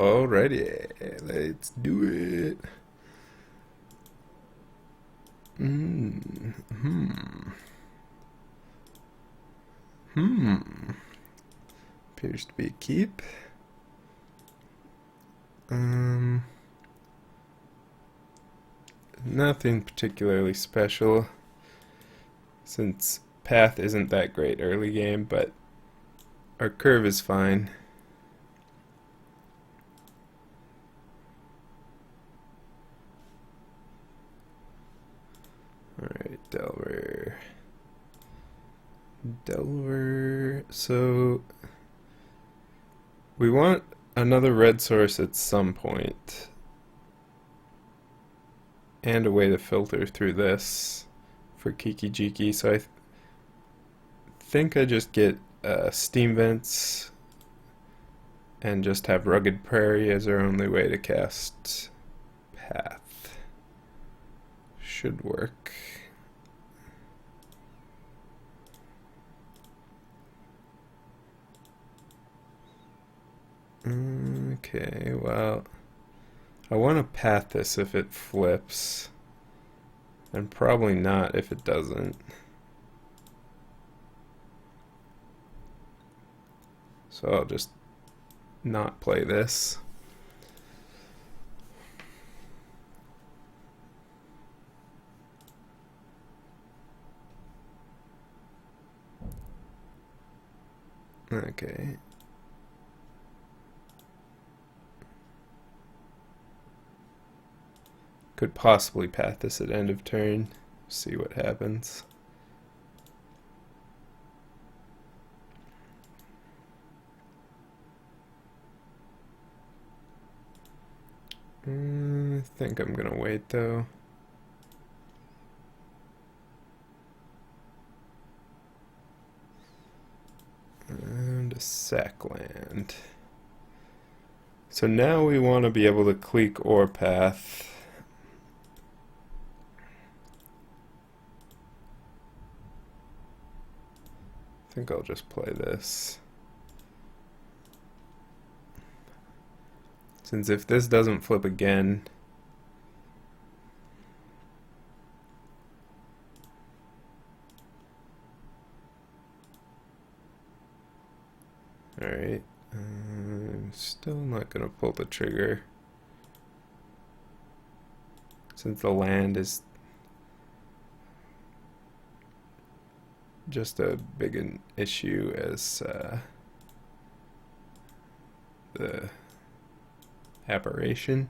Alrighty, let's do it. Appears to be a keep. Nothing particularly special, since path isn't that great early game, but our curve is fine. Alright, Delver. So we want another red source at some point, and a way to filter through this for Kiki. So I think I just get steam vents and just have rugged prairie as our only way to cast path. Should work. Okay, well, I want to path this if it flips, and probably not if it doesn't. So I'll just not play this. Okay. Could possibly path this at end of turn. See what happens. I think I'm gonna wait though. And a sack land. So now we want to be able to clique or path. I think I'll just play this. Since if this doesn't flip again, alright, I'm still not gonna pull the trigger, since the land is just a big an issue as the aberration.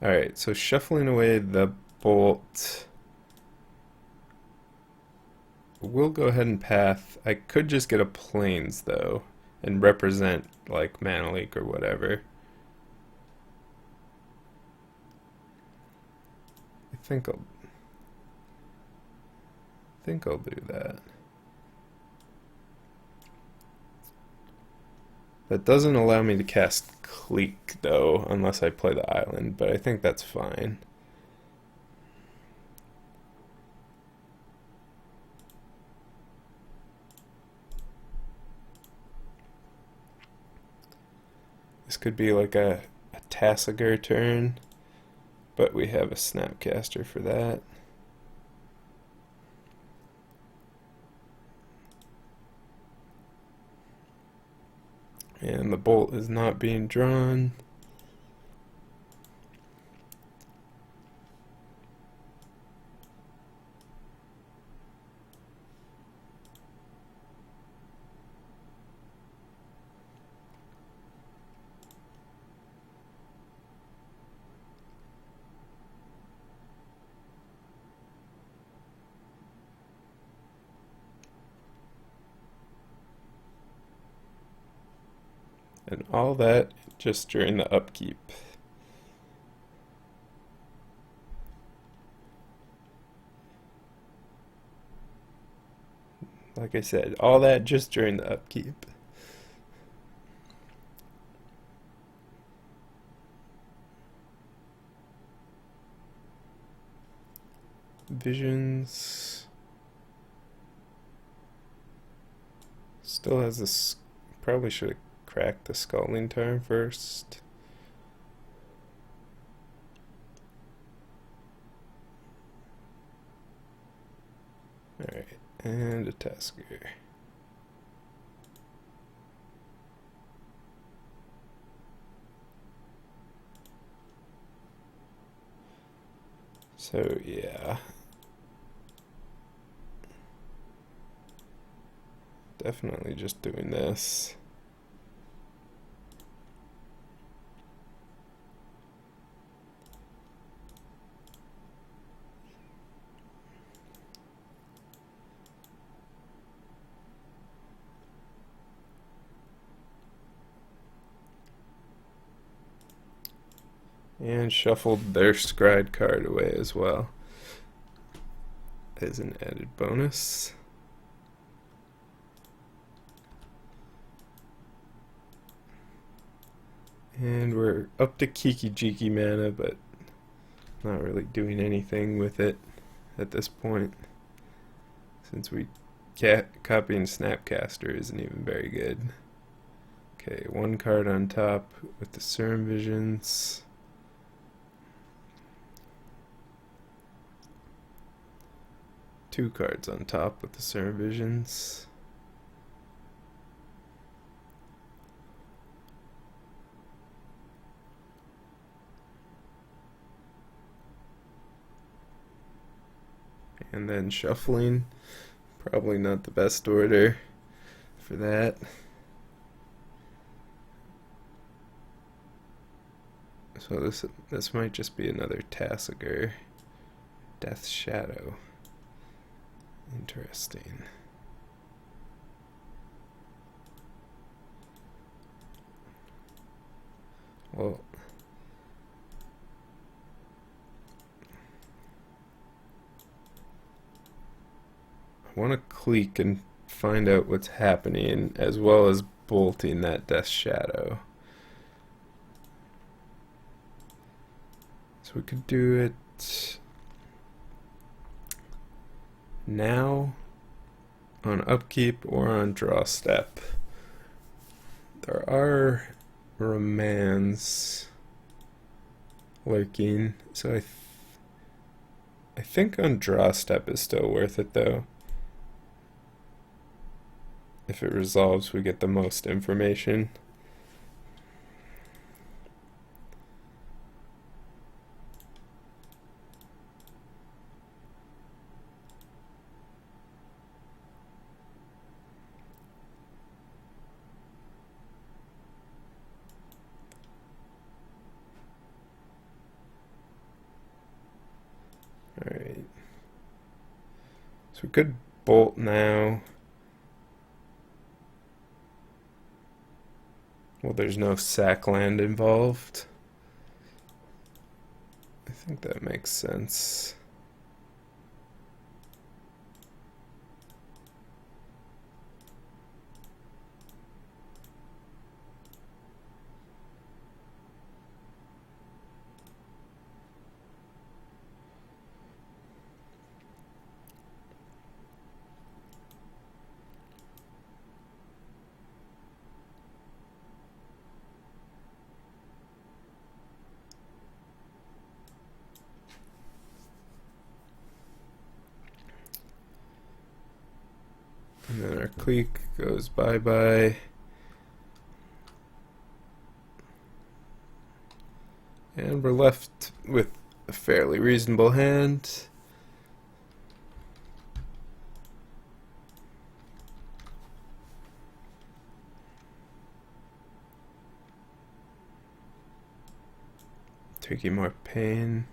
Alright, so shuffling away the bolt. We'll go ahead and path. I could just get a plains though and represent like mana leak or whatever. I think I'll do that. That doesn't allow me to cast Clique though, unless I play the island, but I think that's fine. This could be like a Tassiger turn, but we have a Snapcaster for that. And the bolt is not being drawn. And all that just during the upkeep. Like I said, all that just during the upkeep. Visions. Still has this. Probably should have cracked the Scalding Tarn first. Alright, and a Tasker. So yeah, definitely just doing this. And shuffled their scryed card away as well as an added bonus. And we're up to Kiki Jiki mana, but not really doing anything with it at this point, since copying Snapcaster isn't even very good. Okay, one card on top with the Serum Visions. Two cards on top with the Serum Visions. And then shuffling. Probably not the best order for that. So this might just be another Tasker. Death's Shadow. Interesting. Well, I want to click and find out what's happening, as well as bolting that Death's Shadow. So we could do it now, on upkeep, or on draw step. There are remands lurking, so I think on draw step is still worth it though. If it resolves, we get the most information. Alright. So we could bolt now. Well, there's no sack land involved. I think that makes sense. And then our clique goes bye-bye. And we're left with a fairly reasonable hand. Taking more pain.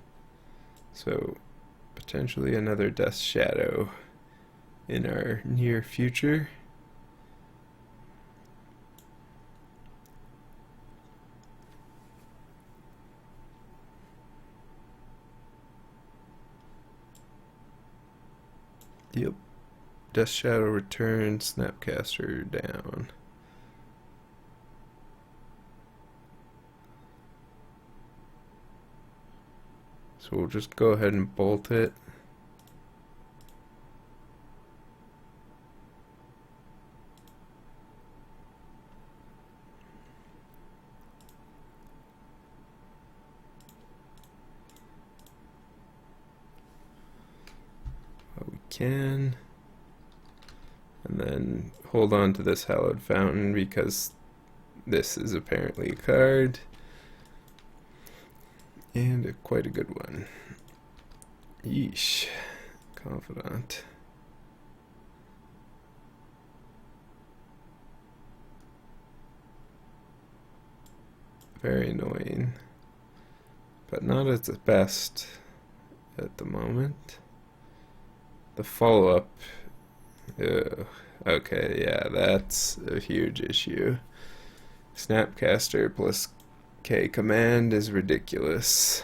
So potentially another Death's Shadow in our near future. Yep. Death Shadow returns, Snapcaster down. So we'll just go ahead and bolt it. What we can. And then hold on to this Hallowed Fountain because this is apparently a card. And quite a good one. Yeesh. Confidant. Very annoying. But not at its best at the moment. The follow-up. Okay, yeah, that's a huge issue. Snapcaster plus K command is ridiculous.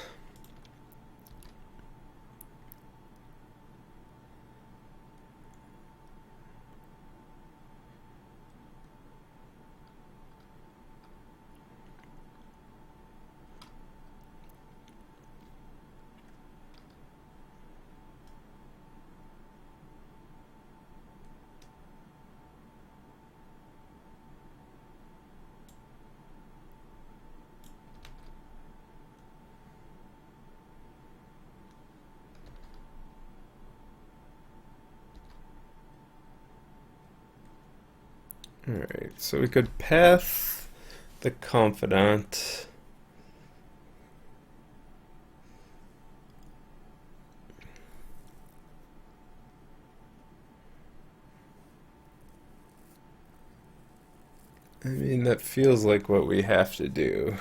Alright, so we could path the Confidant. I mean, that feels like what we have to do.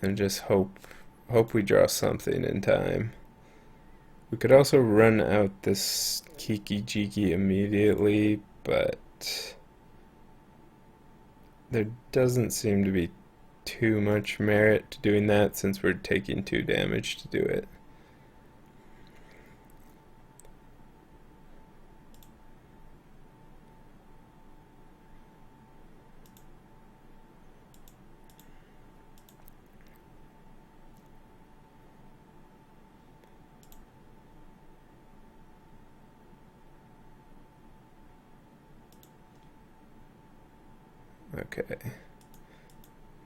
And just hope we draw something in time. We could also run out this Kiki Jiki immediately, but there doesn't seem to be too much merit to doing that since we're taking 2 damage to do it. Okay.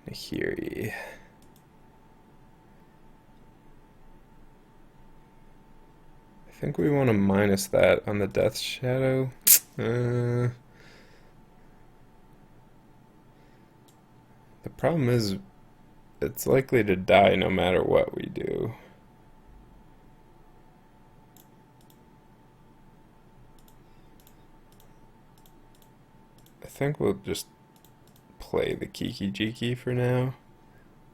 Nahiri. I think we want to minus that on the Death Shadow. The problem is it's likely to die no matter what we do. I think we'll just play the Kiki Jiki for now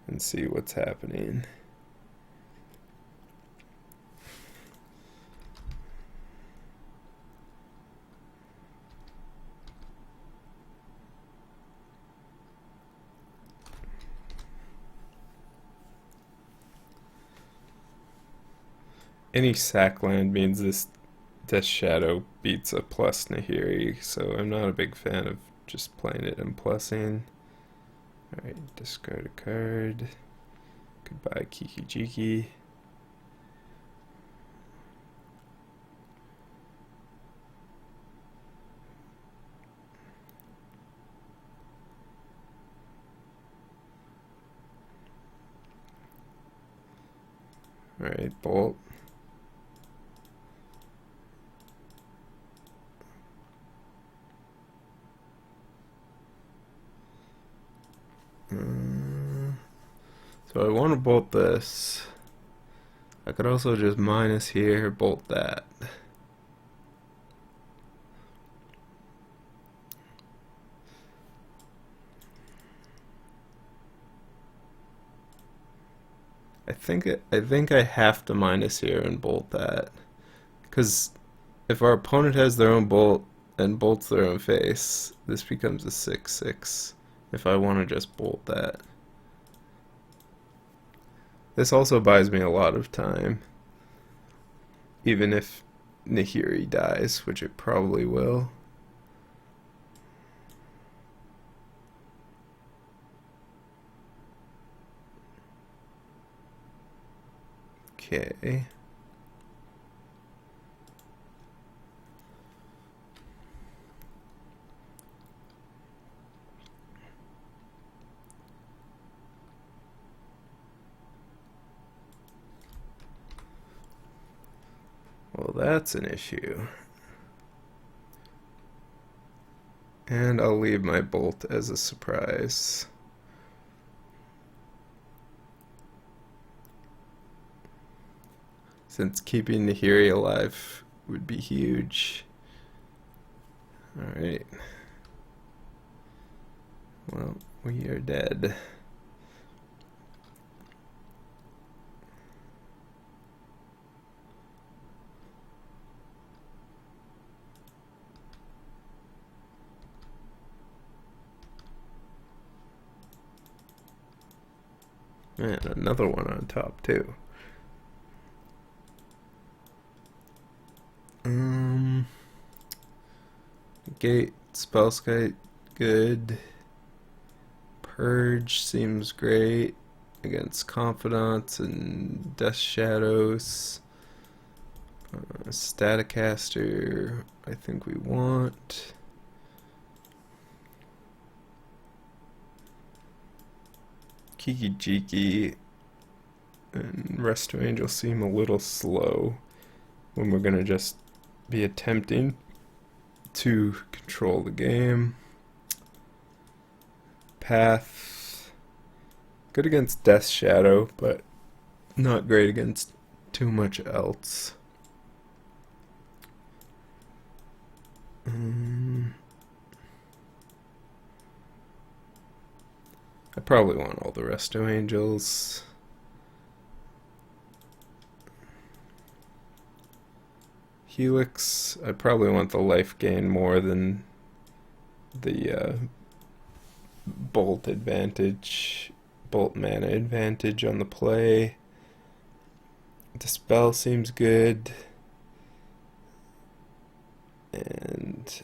and see what's happening. Any sack land means this Death Shadow beats a plus Nahiri, so I'm not a big fan of just playing it and plussing. Alright, discard a card. Goodbye, Kiki Jiki. Alright, Bolt. So I want to bolt this. I could also just minus here, bolt that. I think I have to minus here and bolt that. Because if our opponent has their own bolt and bolts their own face, this becomes a 6/6 if I want to just bolt that. This also buys me a lot of time, even if Nahiri dies, which it probably will. Okay. Well, that's an issue. And I'll leave my bolt as a surprise. Since keeping the Nahiri alive would be huge. Alright. Well, we are dead. And another one on top too. Gate, Spellskite, good. Purge seems great against Confidants and Death Shadows. Staticaster, I think we want. Kiki and Resto Angel seem a little slow when we're gonna just be attempting to control the game. Path, good against Death Shadow, but not great against too much else. I probably want all the Resto Angels. Helix, I probably want the life gain more than the bolt mana advantage on the play. Dispel seems good. And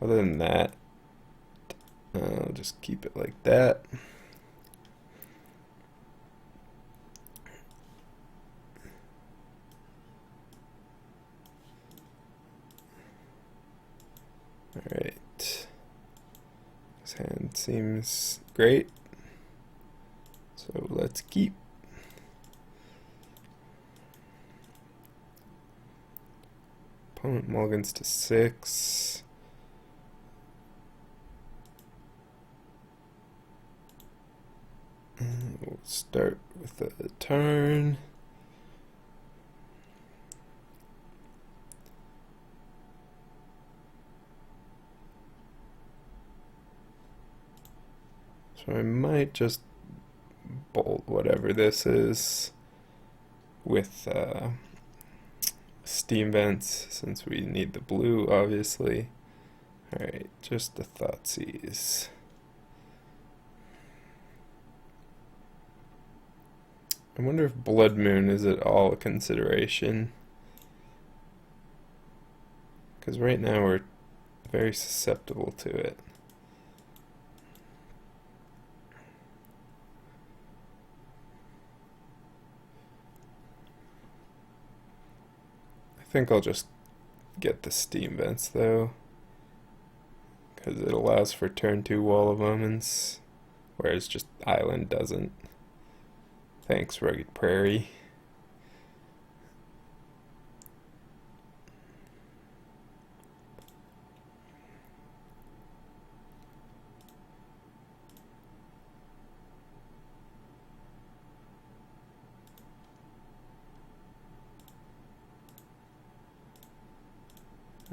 other than that, I'll just keep it like that. Alright. This hand seems great. So let's keep. Opponent mulligans to 6. We'll start with a turn. So I might just bolt whatever this is with steam vents, since we need the blue, obviously. Alright, just the Thoughtseize. I wonder if Blood Moon is at all a consideration. Because right now we're very susceptible to it. I think I'll just get the steam vents though, because it allows for turn 2 Wall of Omens, whereas just Island doesn't. Thanks, Rugged Prairie.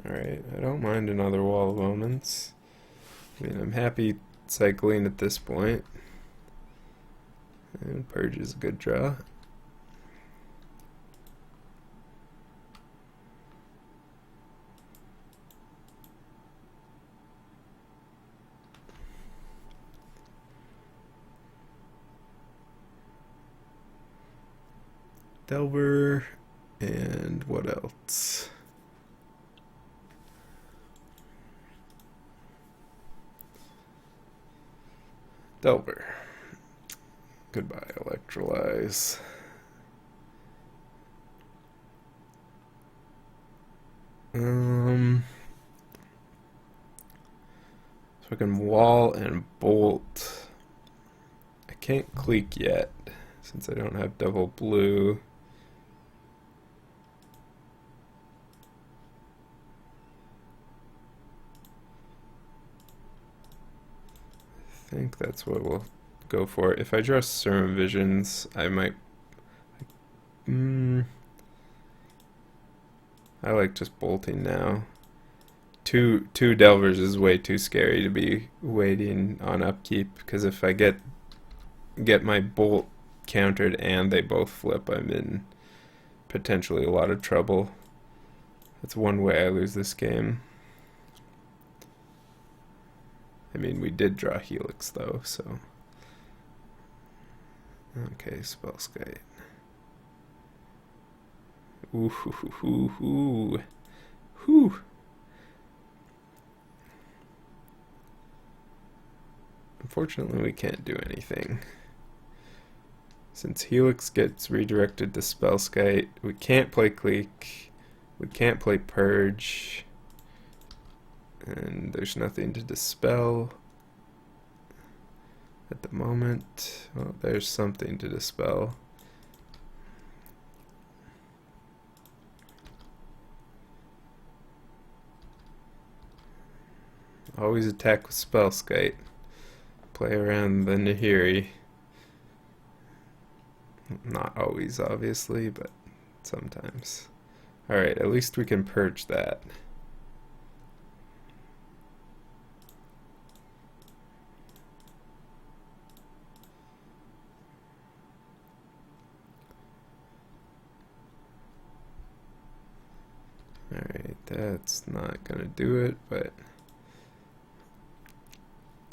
Alright, I don't mind another Wall of Omens. I mean, I'm happy cycling at this point. And Purge is a good draw. Delver, and what else? Delver. Goodbye, Electrolyze. So I can wall and bolt. I can't clique yet, since I don't have double blue. think that's what we'll go for. If I draw Serum Visions, I might... I like just bolting now. Two Delvers is way too scary to be waiting on upkeep, because if I get my bolt countered and they both flip, I'm in potentially a lot of trouble. That's one way I lose this game. I mean, we did draw Helix though, so... Okay, Spellskite. Ooh, hoo, hoo, hoo, hoo. Whew. Unfortunately, we can't do anything. Since Helix gets redirected to Spellskite, we can't play Clique, we can't play Purge, and there's nothing to dispel at the moment. Well, there's something to dispel. Always attack with Spellskite. Play around the Nahiri. Not always, obviously, but sometimes. Alright, at least we can purge that. Alright, that's not gonna do it, but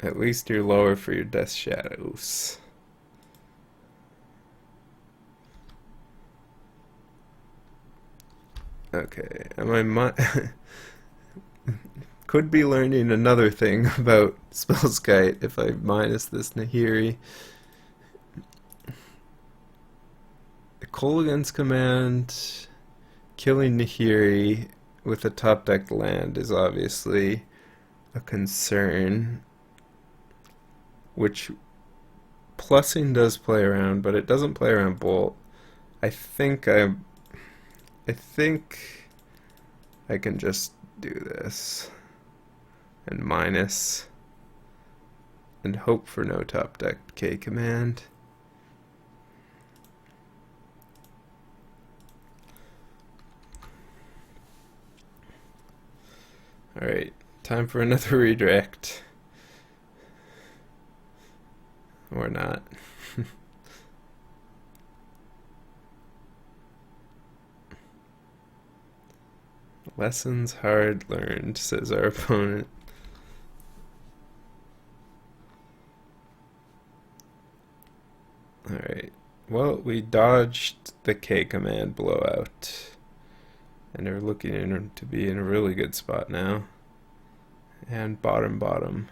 at least you're lower for your Death Shadows. Okay, am I could be learning another thing about Spellskite if I minus this Nahiri. The Kolaghan's command, killing Nahiri with a top deck land is obviously a concern, which plussing does play around, but it doesn't play around Bolt. I think I can just do this and minus and hope for no top deck K command. Alright, time for another redirect. Or not. Lessons hard learned, says our opponent. Alright, well, we dodged the K command blowout. And are looking to be in a really good spot now. And bottom.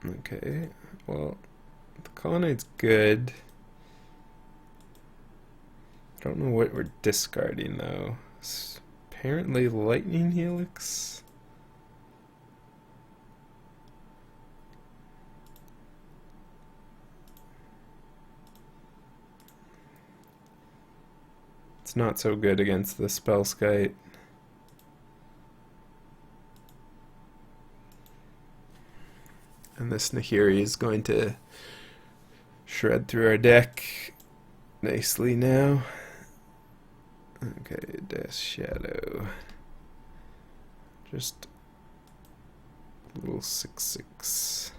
Okay, well, the Colonnade's good. I don't know what we're discarding though. It's apparently Lightning Helix. It's not so good against the Spellskite. And this Nahiri is going to shred through our deck nicely now. Okay, Death Shadow. Just a little 6/6.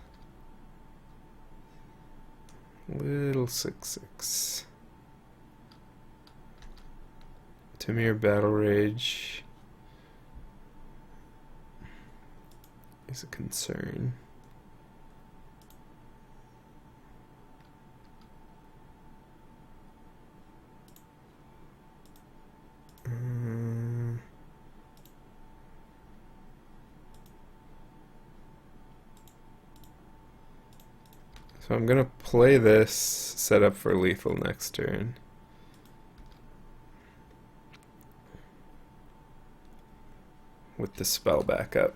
Little 6/6. Tamir Battle Rage is a concern. So I'm gonna play this, set up for lethal next turn. With the spell back up.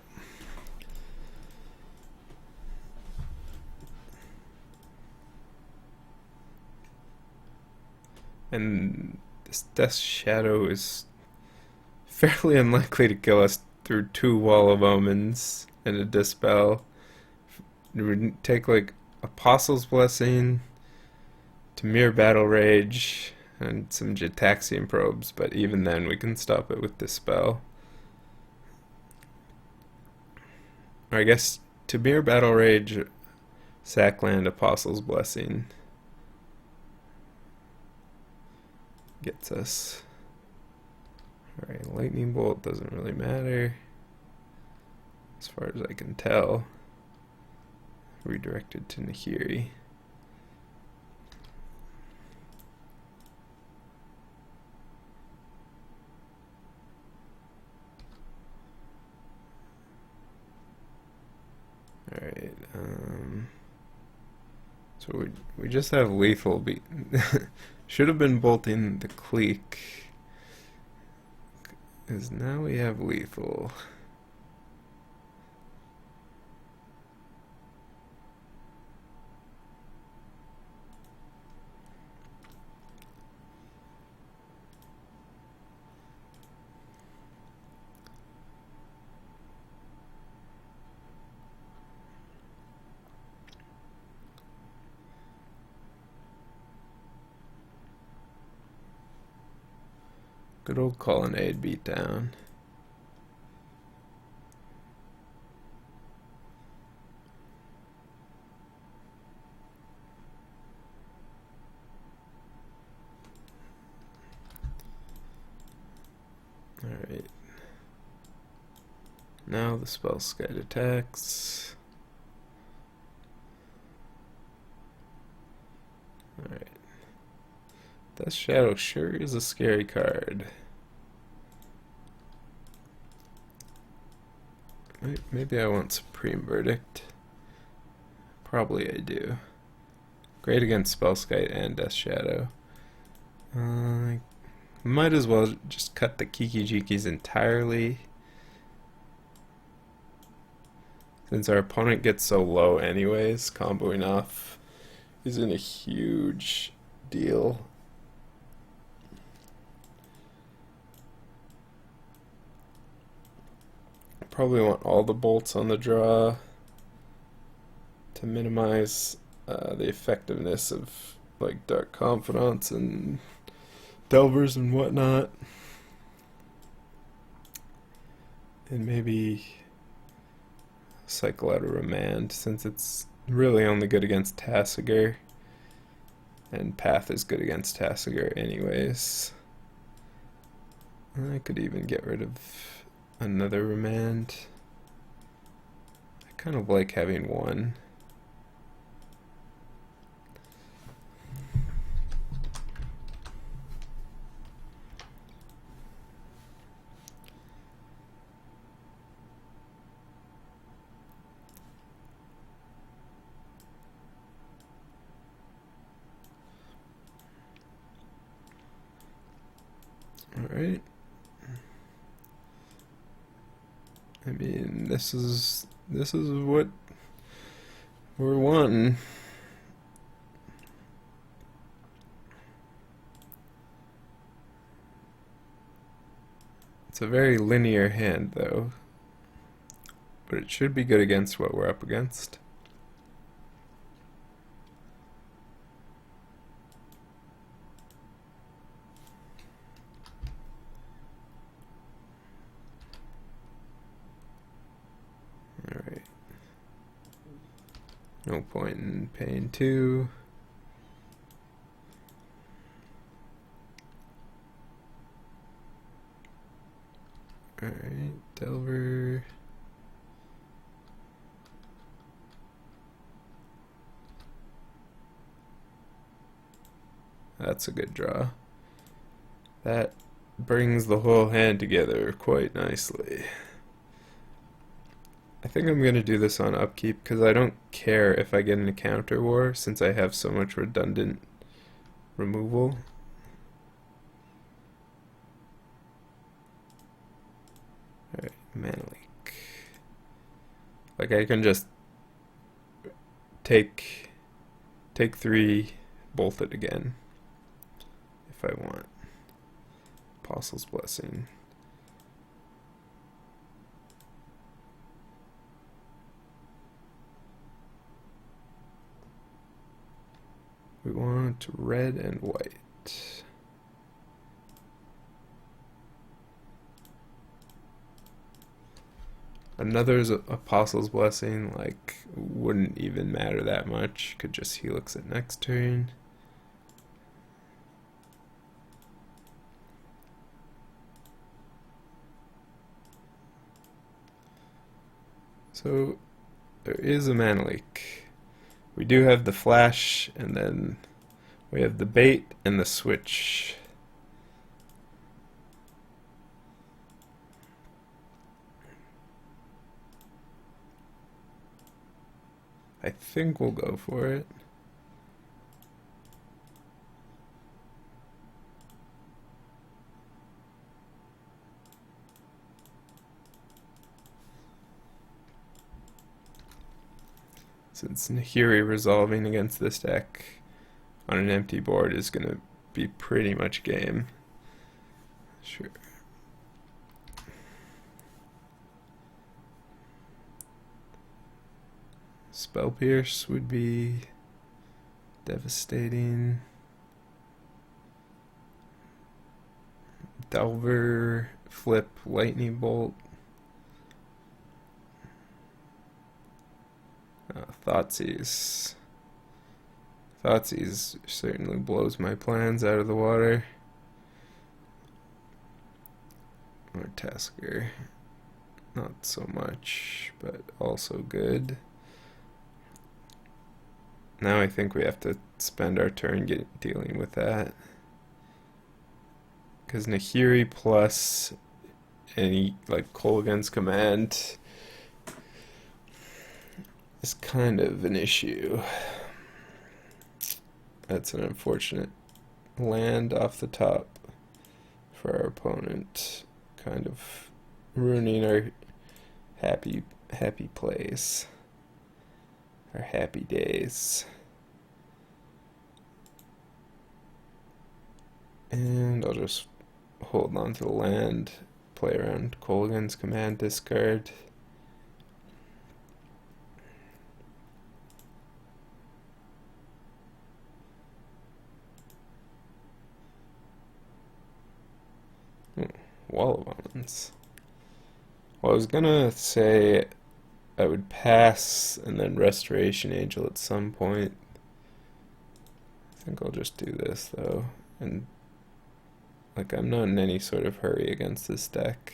And this Death Shadow is fairly unlikely to kill us through 2 Wall of Omens and a Dispel. It would take like Apostle's Blessing, Tamir Battle Rage, and some Jataxian Probes, but even then we can stop it with Dispel. Or I guess Tamir Battle Rage, Sackland, Apostle's Blessing gets us. Alright, Lightning Bolt doesn't really matter as far as I can tell. Redirected to Nahiri. Alright, so we just have lethal. Should have been bolting the Clique. Because now we have lethal. Good old Colonnade beatdown. Alright. Now the spell Skite attacks. Alright. Death Shadow sure is a scary card. Maybe I want Supreme Verdict. Probably I do. Great against Spellskite and Death Shadow. Might as well just cut the Kiki Jikis entirely. Since our opponent gets so low anyways, comboing off isn't a huge deal. Probably want all the bolts on the draw to minimize the effectiveness of like Dark Confidants and Delvers and whatnot. And maybe cycle out a Remand since it's really only good against Tasigur. And Path is good against Tasigur anyways. I could even get rid of another Remand. I kind of like having one. Alright. I mean, this is what we're wanting. It's a very linear hand, though, but it should be good against what we're up against. Alright. No point in paying 2. Alright, Delver. That's a good draw. That brings the whole hand together quite nicely. I think I'm going to do this on upkeep because I don't care if I get in a counter war since I have so much redundant removal. Alright, Mana Leak. Like I can just take 3, bolt it again if I want. Apostle's Blessing. We want red and white. Another Apostle's Blessing, like, wouldn't even matter that much. Could just Helix it next turn. So, there is a mana leak. We do have the flash, and then we have the bait and the switch. I think we'll go for it. Since Nahiri resolving against this deck on an empty board is going to be pretty much game. Sure. Spell Pierce would be devastating. Delver, flip, Lightning Bolt. Thoughtseize. Thoughtseize certainly blows my plans out of the water. Or Tasker. Not so much, but also good. Now I think we have to spend our turn dealing with that. Because Nahiri plus any, like, Kolaghan's Command is kind of an issue. That's an unfortunate land off the top for our opponent, kind of ruining our happy plays, our happy days. And I'll just hold on to the land, play around Kolaghan's Command, discard. Wall of Omens. Well, I was gonna say I would pass and then Restoration Angel at some point. I think I'll just do this though, and like, I'm not in any sort of hurry against this deck.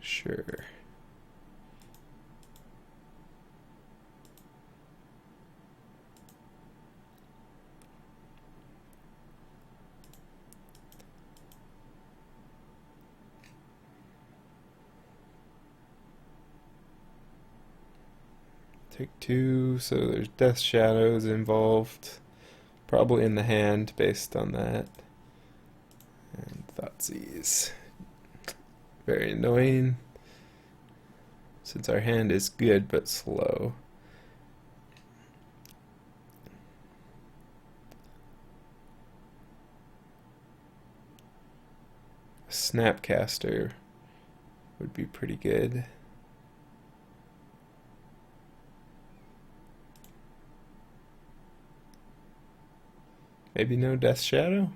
Sure. Take two, so there's Death Shadows involved. Probably in the hand based on that. And Thoughtseize. Very annoying. Since our hand is good but slow. Snapcaster would be pretty good. Maybe no Death Shadow?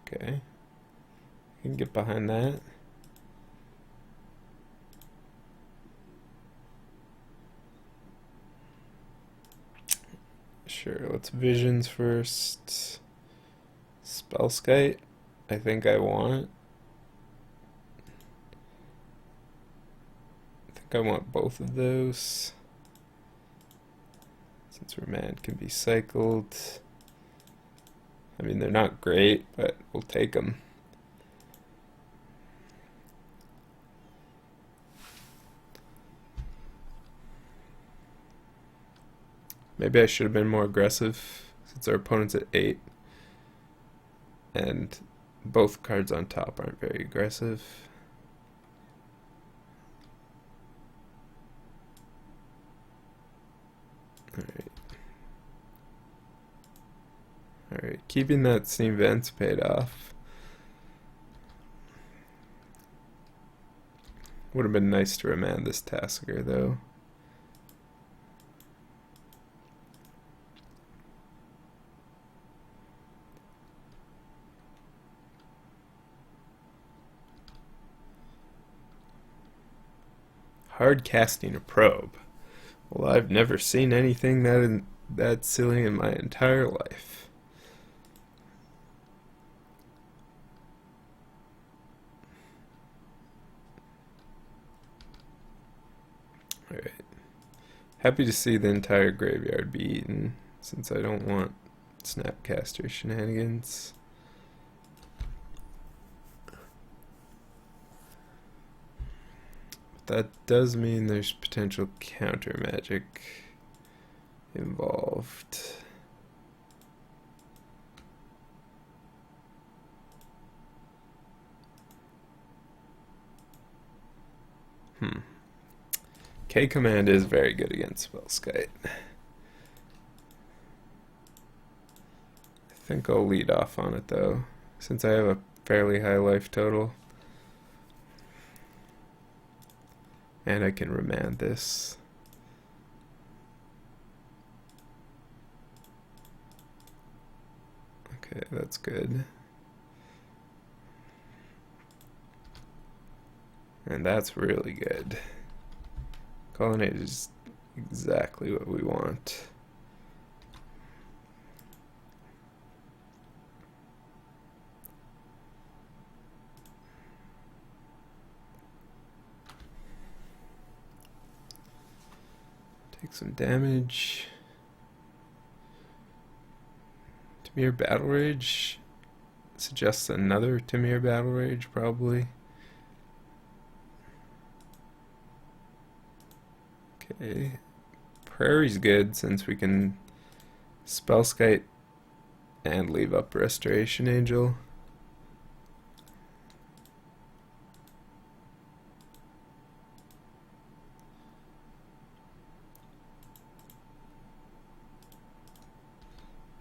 Okay. I can get behind that. Sure, let's Visions first. Spellskite, I think I want. I think I want both of those. Since Remand can be cycled. I mean, they're not great, but we'll take them. Maybe I should have been more aggressive, since our opponent's at 8. And both cards on top aren't very aggressive. Alright. Alright, keeping that steam vents paid off. Would have been nice to remand this Tasker though. Hard casting a probe. Well, I've never seen anything that silly in my entire life. Alright. Happy to see the entire graveyard be eaten, since I don't want Snapcaster shenanigans. That does mean there's potential counter magic involved. K command is very good against Spellskite. I think I'll lead off on it though, since I have a fairly high life total. And I can remand this. Okay, that's good. And that's really good. Colonnade is exactly what we want. Take some damage. Tamir Battle Rage suggests another Tamir Battle Rage, probably. Okay. Prairie's good since we can Spellskite and leave up Restoration Angel.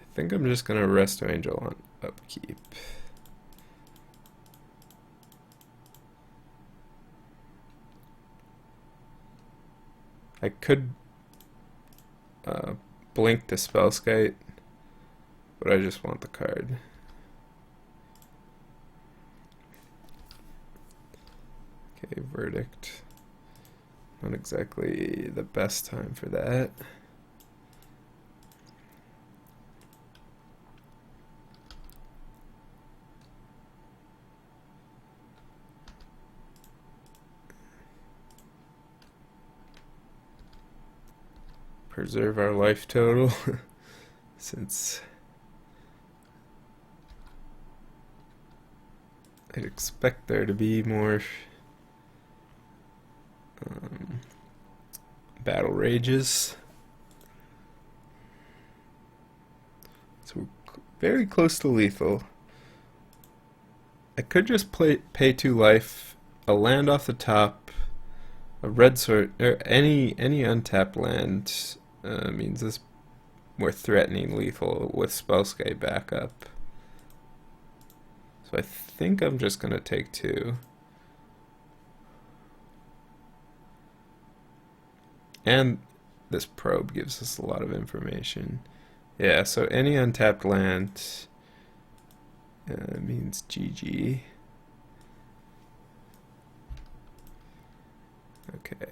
I think I'm just gonna Resto Angel on upkeep. I could blink the Spellskite, but I just want the card. Okay, Verdict. Not exactly the best time for that. Preserve our life total since I'd expect there to be more battle rages. So we're very close to lethal. I could just pay 2 life, a land off the top, a red sword, or any untapped land. Means this more threatening lethal with Spellskite backup. So I think I'm just gonna take 2. And this probe gives us a lot of information. Yeah, so any untapped land means GG. Okay.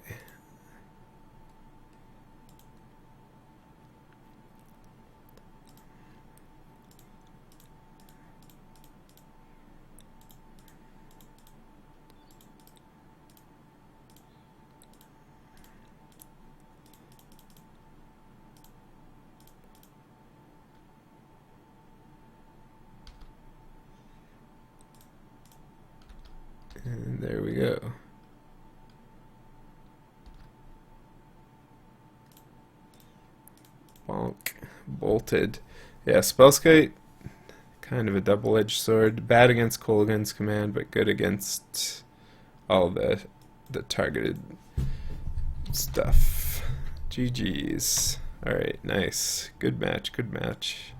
And there we go. Bonk. Bolted. Yeah, Spellskite, kind of a double-edged sword. Bad against Kolaghan's command, but good against all the targeted stuff. GG's. Alright, nice. Good match, good match.